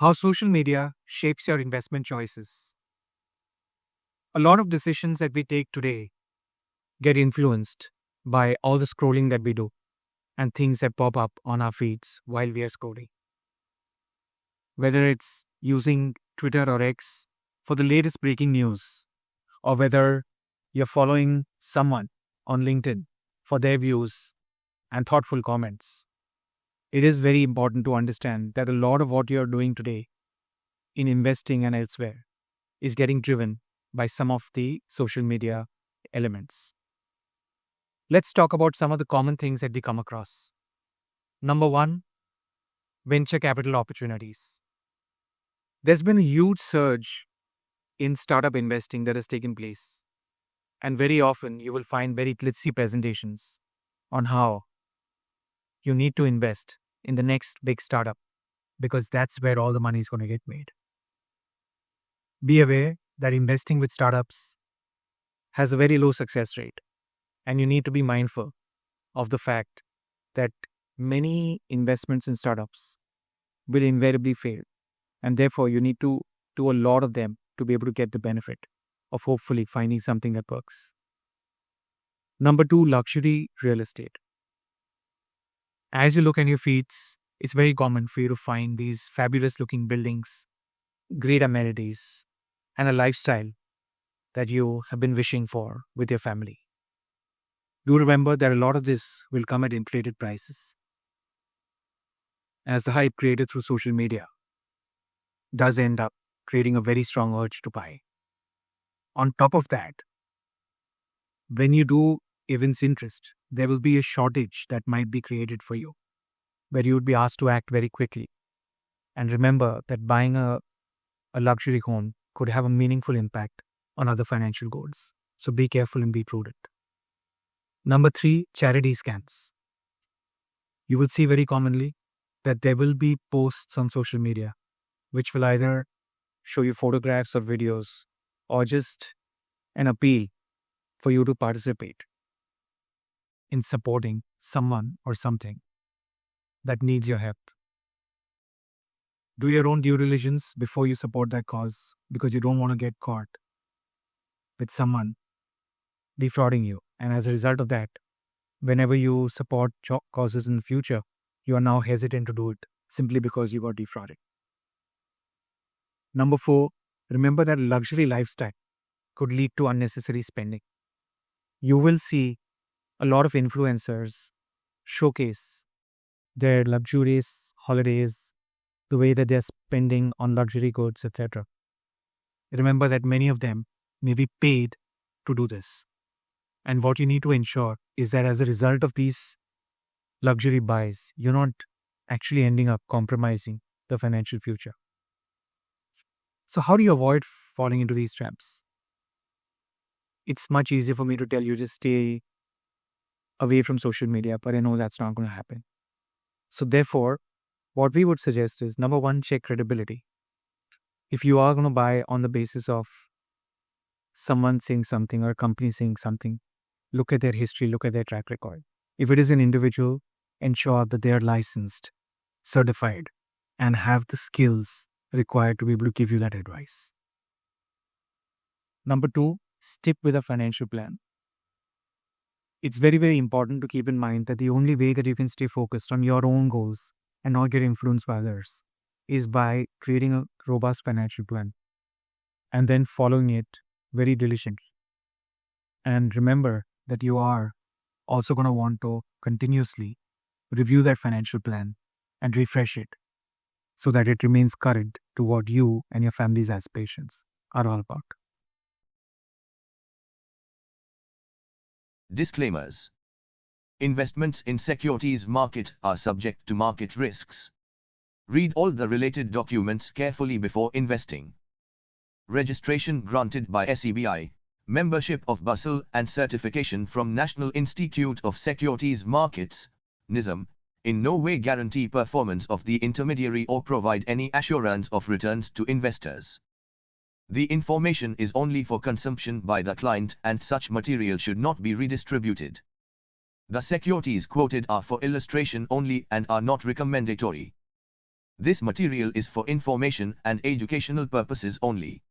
How social media shapes your investment choices. A lot of decisions that we take today get influenced by all the scrolling that we do and things that pop up on our feeds while we are scrolling. Whether it's using Twitter or X for the latest breaking news, or whether you're following someone on LinkedIn for their views and thoughtful comments. It is very important to understand that a lot of what you're doing today in investing and elsewhere is getting driven by some of the social media elements. Let's talk about some of the common things that we come across. Number one, venture capital opportunities. There's been a huge surge in startup investing that has taken place. And very often you will find very glitzy presentations on how you need to invest in the next big startup because that's where all the money is going to get made. Be aware that investing with startups has a very low success rate, and you need to be mindful of the fact that many investments in startups will invariably fail, and therefore you need to do a lot of them to be able to get the benefit of hopefully finding something that works. Number two, luxury real estate. As you look at your feeds, it's very common for you to find these fabulous looking buildings, great amenities, and a lifestyle that you have been wishing for with your family. Do remember that a lot of this will come at inflated prices, as the hype created through social media does end up creating a very strong urge to buy. On top of that, when you do evince interest, there will be a shortage that might be created for you, where you would be asked to act very quickly. And remember that buying a luxury home could have a meaningful impact on other financial goals. So be careful and be prudent. Number three, charity scams. You will see very commonly that there will be posts on social media which will either show you photographs or videos or just an appeal for you to participate in supporting someone or something that needs your help. Do your own due diligence before you support that cause, because you don't want to get caught with someone defrauding you. And as a result of that, whenever you support causes in the future, you are now hesitant to do it simply because you got defrauded. Number four, remember that luxury lifestyle could lead to unnecessary spending. You will see a lot of influencers showcase their luxurious holidays, the way that they're spending on luxury goods, etc. Remember that many of them may be paid to do this. And what you need to ensure is that as a result of these luxury buys, you're not actually ending up compromising the financial future. So how do you avoid falling into these traps? It's much easier for me to tell you just stay away from social media, but I know that's not going to happen. So therefore, what we would suggest is, number one, check credibility. If you are going to buy on the basis of someone saying something or a company saying something, look at their history, look at their track record. If it is an individual, ensure that they are licensed, certified, and have the skills required to be able to give you that advice. Number two, stick with a financial plan. It's very, very important to keep in mind that the only way that you can stay focused on your own goals and not get influenced by others is by creating a robust financial plan and then following it very diligently. And remember that you are also going to want to continuously review that financial plan and refresh it so that it remains current to what you and your family's aspirations are all about. Disclaimers. Investments in securities market are subject to market risks. Read all the related documents carefully before investing. Registration granted by SEBI, membership of BUSL and certification from National Institute of Securities Markets, NISM, in no way guarantee performance of the intermediary or provide any assurance of returns to investors. The information is only for consumption by the client and such material should not be redistributed. The securities quoted are for illustration only and are not recommendatory. This material is for information and educational purposes only.